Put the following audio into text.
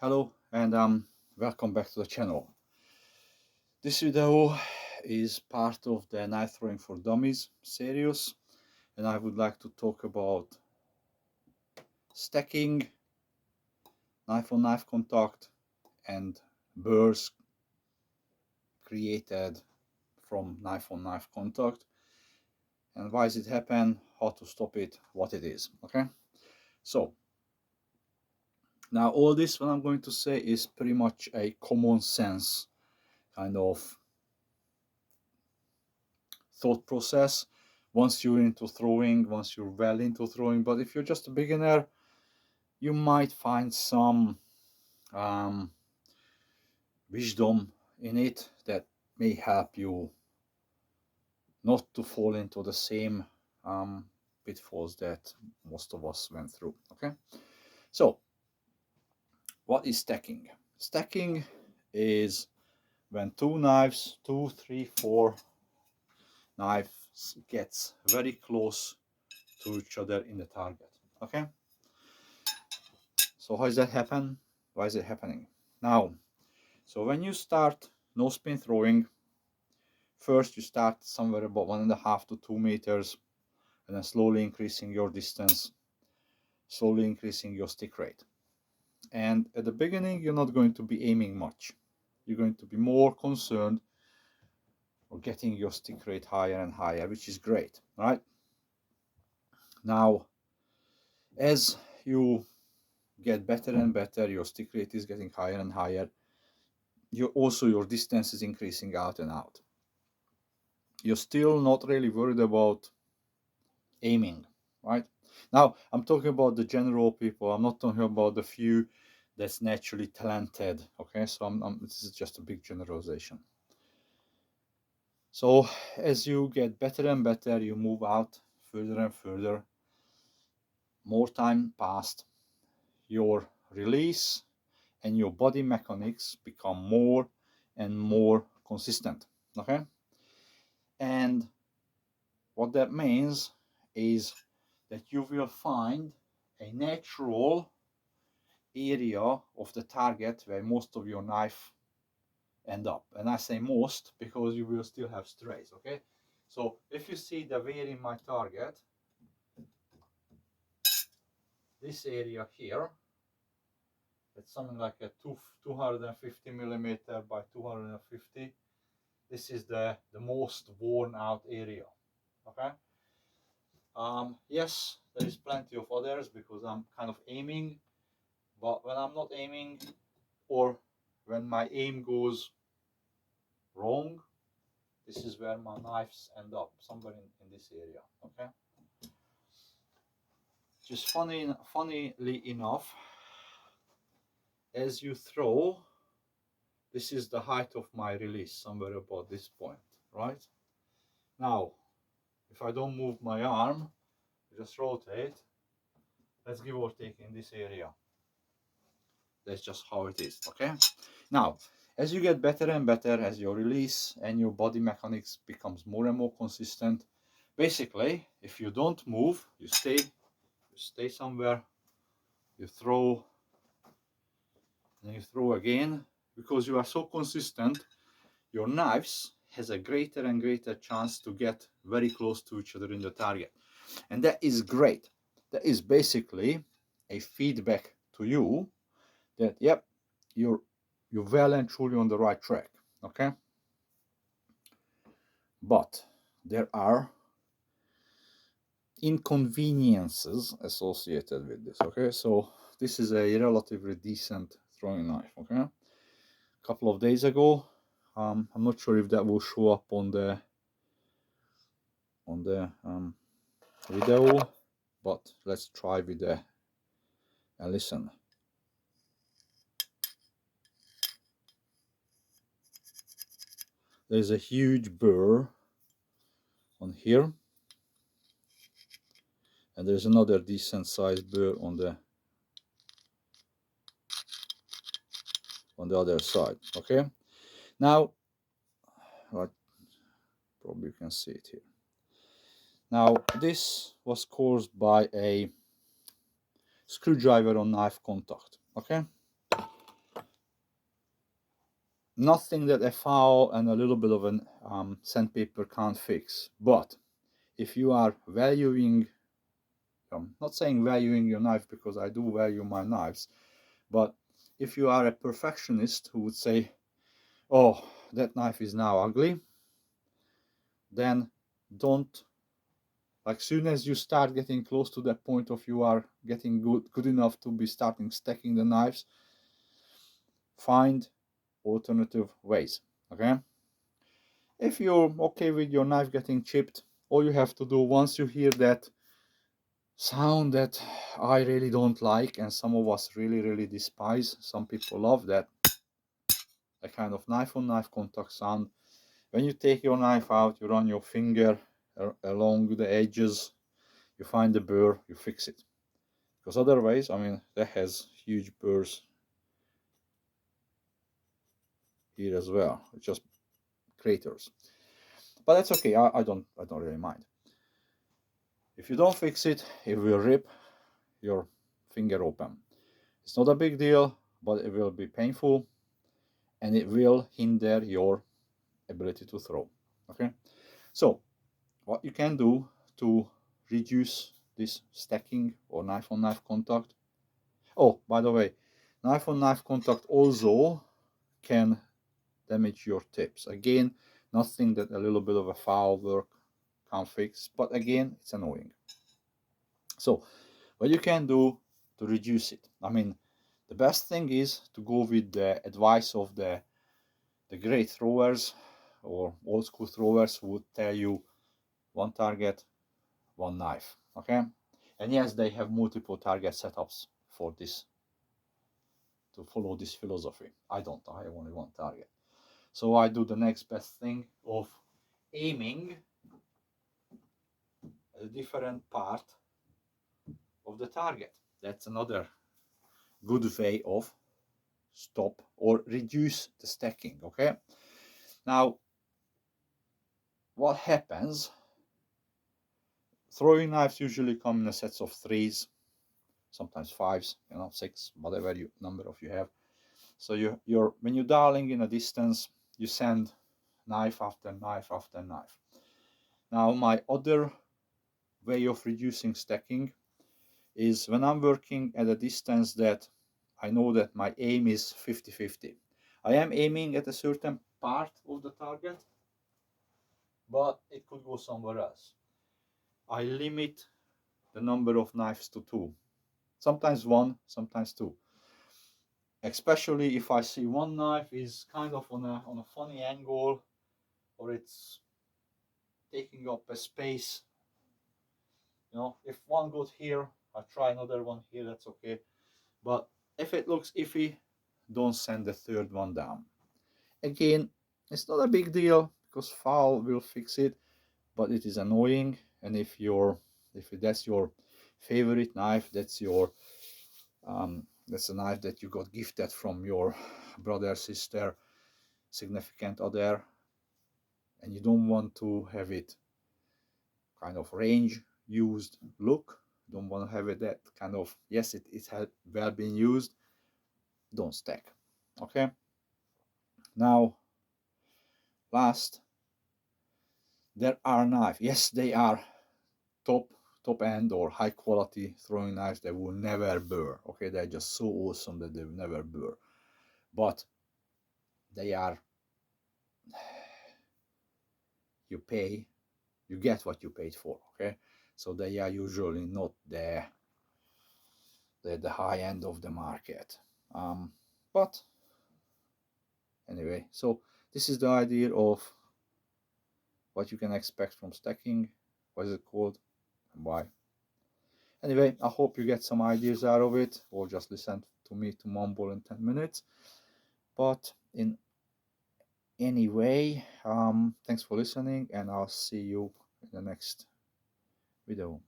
Hello and welcome back to the channel. This video is part of the knife throwing for dummies series, and I would like to talk about stacking, knife on knife contact, and burrs created from knife on knife contact, and why does it happen, how to stop it, what it is. Okay, so now all this what I'm going to say is pretty much a common sense kind of thought process once you're into throwing, once you're well into throwing. But if you're just a beginner, you might find some wisdom in it that may help you not to fall into the same pitfalls that most of us went through. Okay, so what is stacking? Stacking is when two knives, two, three, four knives gets very close to each other in the target. Okay, so how does that happen? Why is it happening? Now, so when you start no spin throwing, first you start somewhere about 1.5 to 2 meters, and then slowly increasing your distance, slowly increasing your stick rate. And at the beginning, you're not going to be aiming much. You're going to be more concerned or getting your stick rate higher and higher, which is great, right? Now, as you get better and better, your stick rate is getting higher and higher. Your distance is increasing out and out. You're still not really worried about aiming, right? Now, I'm talking about the general people. I'm not talking about the few that's naturally talented, okay? So this is just a big generalization. So as you get better and better, you move out further and further. More time passed, your release and your body mechanics become more and more consistent, okay? And what that means is that you will find a natural area of the target where most of your knife end up. And I say most because you will still have strays, okay? So if you see the wear in my target, this area here, it's something like a 250 millimeter by 250. This is the most worn out area, okay? Yes, there is plenty of others because I'm kind of aiming, but when I'm not aiming or when my aim goes wrong, this is where my knives end up, somewhere in this area, okay? Just funnily enough, as you throw, this is the height of my release, somewhere about this point, right? Now, if I don't move my arm, just rotate, let's give or take in this area. That's just how it is, okay? Now, as you get better and better, as your release and your body mechanics becomes more and more consistent, basically, if you don't move, you stay somewhere, you throw, and you throw again, because you are so consistent, your knives has a greater and greater chance to get very close to each other in the target. And that is great. That is basically a feedback to you that, yep, you're well and truly on the right track, okay? But there are inconveniences associated with this, okay? So this is a relatively decent throwing knife, okay? A couple of days ago, I'm not sure if that will show up on the video, but let's try with a listen. There's a huge burr on here, and there's another decent sized burr on the other side, okay? Now, right, probably you can see it here. Now, this was caused by a screwdriver on knife contact, okay? nothing that a foul and a little bit of an sandpaper can't fix. But if you are valuing, I'm not saying valuing your knife because I do value my knives, but if you are a perfectionist who would say, oh, that knife is now ugly, then don't, like, soon as you start getting close to that point of you are getting good enough to be starting stacking the knives, find alternative ways. Okay, if you're okay with your knife getting chipped, all you have to do, once you hear that sound that I really don't like and some of us really despise, some people love that, a kind of knife on knife contact sound. When you take your knife out, you run your finger along the edges, you find the burr, you fix it. Because otherwise, I mean, that has huge burrs here as well, it's just craters. But that's okay, I don't really mind. If you don't fix it, it will rip your finger open. It's not a big deal, but it will be painful and it will hinder your ability to throw. Okay, so what you can do to reduce this stacking or knife on knife contact. Oh, by the way, knife on knife contact also can damage your tips. Again, nothing that a little bit of a foul work can't fix, but again, it's annoying. So what you can do to reduce it, I mean, the best thing is to go with the advice of the great throwers or old school throwers who would tell you one target, one knife. Okay, and yes, they have multiple target setups for this, to follow this philosophy. I don't, I have only one target. So I do the next best thing of aiming a different part of the target. That's another good way of stop or reduce the stacking. Okay, now what happens, throwing knives usually come in a sets of 3s, sometimes 5s, you know, 6, whatever you number of you have. So you're when you're dialing in a distance, you send knife after knife after knife. Now my other way of reducing stacking is when I'm working at a distance that I know that my aim is 50-50. I am aiming at a certain part of the target, but it could go somewhere else. I limit the number of knives to 2, sometimes 1, sometimes 2. Especially if I see one knife is kind of on a funny angle, or it's taking up a space. You know, if one goes here, I try another one here, that's okay. But if it looks iffy, don't send the third one down. Again, it's not a big deal because foul will fix it, but it is annoying. And if that's your favorite knife, that's a knife that you got gifted from your brother, sister, significant other, and you don't want to have it kind of range used look, don't want to have it that kind of, yes, it had well been used, don't stack. Okay, now last, there are knives, yes, they are top end or high quality throwing knives that will never burr. Okay, they're just so awesome that they will never burr, but they are, you get what you paid for. Okay, so they are usually not the high end of the market, but anyway, so this is the idea of what you can expect from stacking, what is it called, and why. Anyway, I hope you get some ideas out of it, or just listen to me to mumble in 10 minutes. But in any way, thanks for listening, and I'll see you in the next video.